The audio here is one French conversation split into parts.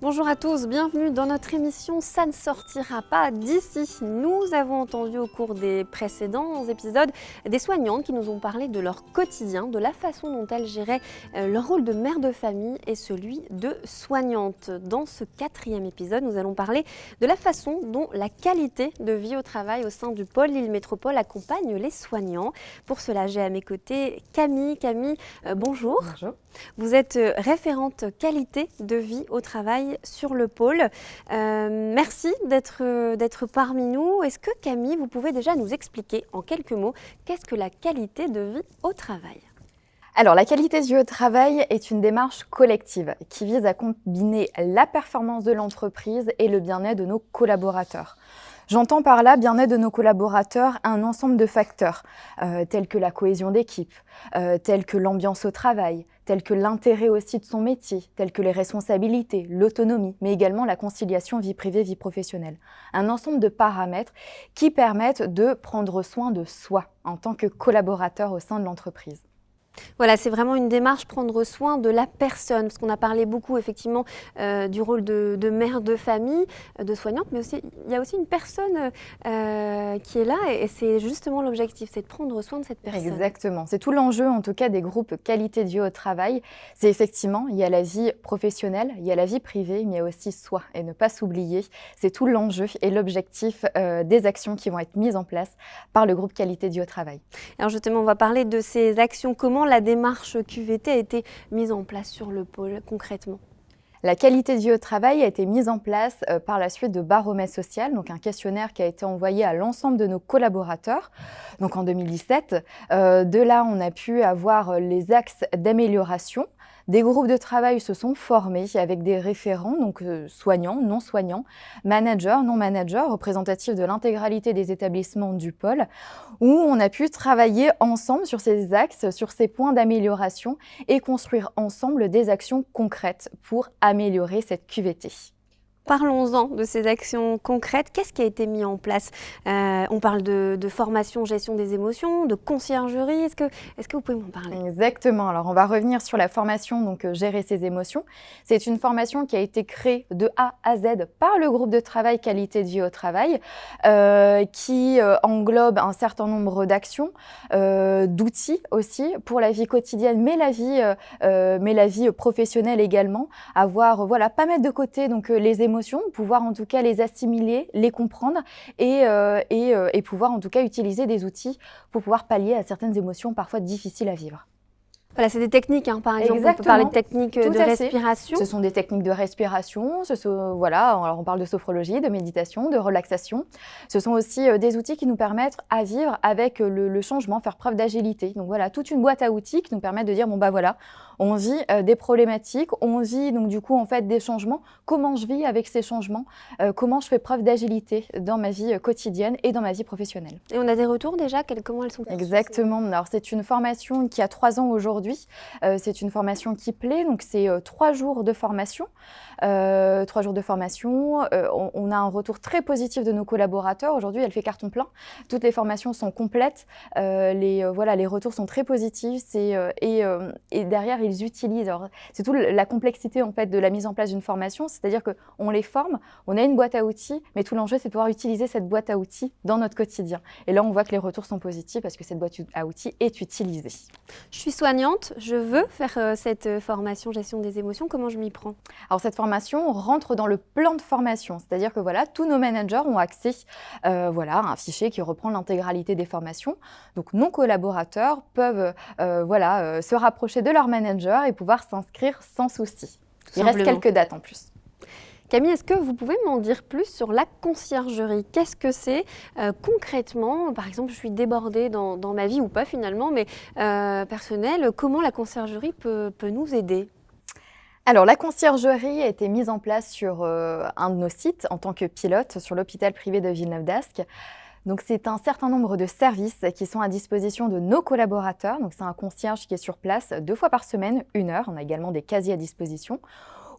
Bonjour à tous, bienvenue dans notre émission Ça ne sortira pas d'ici. Nous avons entendu au cours des précédents épisodes des soignantes qui nous ont parlé de leur quotidien, de la façon dont elles géraient leur rôle de mère de famille et celui de soignante. Dans ce 4e épisode, nous allons parler de la façon dont la qualité de vie au travail au sein du pôle Lille Métropole accompagne les soignants. Pour cela, j'ai à mes côtés Camille. Camille, bonjour. Bonjour. Vous êtes référente qualité de vie au travail sur le pôle. Merci d'être parmi nous. Est-ce que Camille, vous pouvez déjà nous expliquer en quelques mots qu'est-ce que la qualité de vie au travail ? Alors, la qualité de vie au travail est une démarche collective qui vise à combiner la performance de l'entreprise et le bien-être de nos collaborateurs. J'entends par là bien-être de nos collaborateurs un ensemble de facteurs tels que la cohésion d'équipe, tels que l'ambiance au travail, tels que l'intérêt aussi de son métier, tels que les responsabilités, l'autonomie, mais également la conciliation vie privée-vie professionnelle. Un ensemble de paramètres qui permettent de prendre soin de soi en tant que collaborateur au sein de l'entreprise. Voilà, c'est vraiment une démarche prendre soin de la personne, parce qu'on a parlé beaucoup effectivement du rôle de mère de famille, de soignante, mais aussi, il y a aussi une personne qui est là et c'est justement l'objectif, c'est de prendre soin de cette personne. Exactement, c'est tout l'enjeu en tout cas des groupes qualité de vie au travail. C'est effectivement, il y a la vie professionnelle, il y a la vie privée, mais il y a aussi soi et ne pas s'oublier. C'est tout l'enjeu et l'objectif des actions qui vont être mises en place par le groupe qualité de vie au travail. Alors justement, on va parler de ces actions, comment la démarche QVT a été mise en place sur le pôle concrètement ? La qualité de vie au travail a été mise en place par la suite de Baromètre social, donc un questionnaire qui a été envoyé à l'ensemble de nos collaborateurs, donc en 2017. De là, on a pu avoir les axes d'amélioration. Des groupes de travail se sont formés avec des référents, donc soignants, non soignants, managers, non managers, représentatifs de l'intégralité des établissements du pôle, où on a pu travailler ensemble sur ces axes, sur ces points d'amélioration et construire ensemble des actions concrètes pour améliorer cette QVT. Parlons-en de ces actions concrètes. Qu'est-ce qui a été mis en place ? On parle de formation, gestion des émotions, de conciergerie. Est-ce que vous pouvez m'en parler ? Exactement. Alors, on va revenir sur la formation, donc gérer ses émotions. C'est une formation qui a été créée de A à Z par le groupe de travail qualité de vie au travail, qui englobe un certain nombre d'actions, d'outils aussi pour la vie quotidienne, mais la vie professionnelle également. Avoir, pas mettre de côté donc les émotions, pouvoir en tout cas les assimiler, les comprendre et pouvoir en tout cas utiliser des outils pour pouvoir pallier à certaines émotions parfois difficiles à vivre. Voilà, c'est des techniques, par exemple. Exactement. On peut parler de techniques de respiration. Ce sont des techniques de respiration, alors on parle de sophrologie, de méditation, de relaxation. Ce sont aussi des outils qui nous permettent à vivre avec le changement, faire preuve d'agilité. Donc voilà, toute une boîte à outils qui nous permettent de dire, on vit des problématiques, on vit donc du coup en fait des changements. Comment je vis avec ces changements ? Comment je fais preuve d'agilité dans ma vie quotidienne et dans ma vie professionnelle ? Et on a des retours déjà, comment elles sont perçues ? Exactement. Alors c'est une formation qui a 3 ans aujourd'hui. C'est une formation qui plaît, donc c'est 3 jours de formation. 3 jours de formation. On a un retour très positif de nos collaborateurs. Aujourd'hui, elle fait carton plein. Toutes les formations sont complètes. Les retours sont très positifs. Et derrière, ils utilisent. Alors, c'est toute la complexité en fait de la mise en place d'une formation, c'est-à-dire qu'on les forme, on a une boîte à outils, mais tout l'enjeu, c'est de pouvoir utiliser cette boîte à outils dans notre quotidien. Et là, on voit que les retours sont positifs parce que cette boîte à outils est utilisée. Je suis soignante, je veux faire cette formation gestion des émotions. Comment je m'y prends ? Alors, cette formation rentre dans le plan de formation, c'est-à-dire que tous nos managers ont accès à un fichier qui reprend l'intégralité des formations. Donc, nos collaborateurs peuvent se rapprocher de leur manager et pouvoir s'inscrire sans souci. Il reste quelques dates en plus. Camille, est-ce que vous pouvez m'en dire plus sur la conciergerie ? Qu'est-ce que c'est concrètement ? Par exemple, je suis débordée dans ma vie ou pas finalement, mais personnelle. Comment la conciergerie peut nous aider ? Alors, la conciergerie a été mise en place sur un de nos sites en tant que pilote sur l'hôpital privé de Villeneuve-d'Ascq. Donc, c'est un certain nombre de services qui sont à disposition de nos collaborateurs. Donc, c'est un concierge qui est sur place 2 fois par semaine, 1 heure. On a également des casiers à disposition,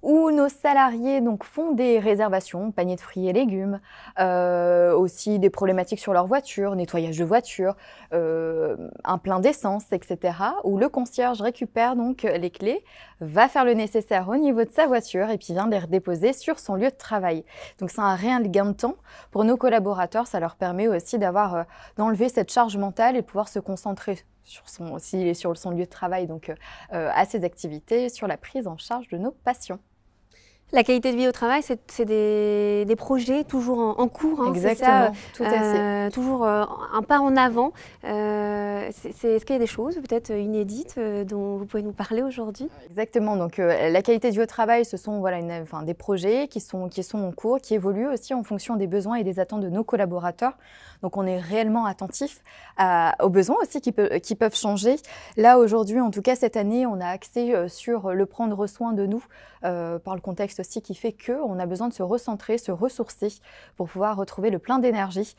où nos salariés donc, font des réservations, paniers de fruits et légumes, aussi des problématiques sur leur voiture, nettoyage de voiture, un plein d'essence, etc. Où le concierge récupère donc les clés, va faire le nécessaire au niveau de sa voiture et puis vient les redéposer sur son lieu de travail. Donc c'est un réel gain de temps. Pour nos collaborateurs, ça leur permet aussi d'enlever cette charge mentale et pouvoir se concentrer s'il est sur son lieu de travail, donc à ses activités, sur la prise en charge de nos patients. La qualité de vie au travail, c'est des projets toujours en cours, hein, exactement, c'est ça, tout à fait. toujours un pas en avant. Est-ce qu'il y a des choses peut-être inédites dont vous pouvez nous parler aujourd'hui? Exactement, donc la qualité de vie au travail, ce sont des projets qui sont en cours, qui évoluent aussi en fonction des besoins et des attentes de nos collaborateurs. Donc on est réellement attentif aux besoins aussi qui peuvent changer. Là aujourd'hui, en tout cas cette année, on a axé sur le prendre soin de nous par le contexte aussi qui fait qu'on a besoin de se recentrer, se ressourcer pour pouvoir retrouver le plein d'énergie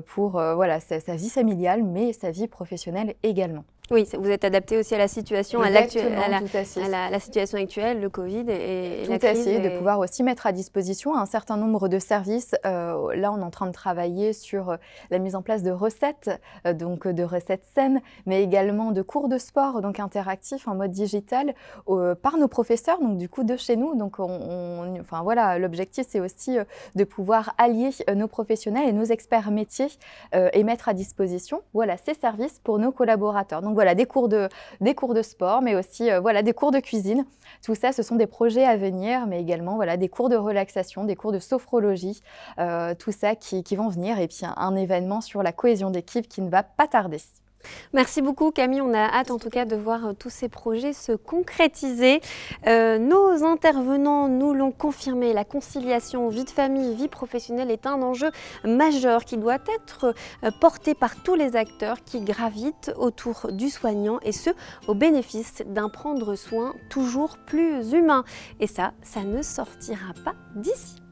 pour sa vie familiale mais sa vie professionnelle également. Oui, vous êtes adapté aussi à la situation, à la situation actuelle, le Covid et tout la crise. Tout à fait, de pouvoir aussi mettre à disposition un certain nombre de services. Là, on est en train de travailler sur la mise en place de recettes, donc de recettes saines, mais également de cours de sport, donc interactifs en mode digital, par nos professeurs, donc du coup de chez nous. Donc l'objectif, c'est aussi de pouvoir allier nos professionnels et nos experts métiers et mettre à disposition ces services pour nos collaborateurs. Donc des cours de sport, mais aussi des cours de cuisine. Tout ça, ce sont des projets à venir, mais également des cours de relaxation, des cours de sophrologie, tout ça qui vont venir. Et puis un événement sur la cohésion d'équipe qui ne va pas tarder. Merci beaucoup Camille, on a hâte en tout cas de voir tous ces projets se concrétiser. Nos intervenants nous l'ont confirmé, la conciliation vie de famille, vie professionnelle est un enjeu majeur qui doit être porté par tous les acteurs qui gravitent autour du soignant et ce au bénéfice d'un prendre soin toujours plus humain. Et ça ne sortira pas d'ici.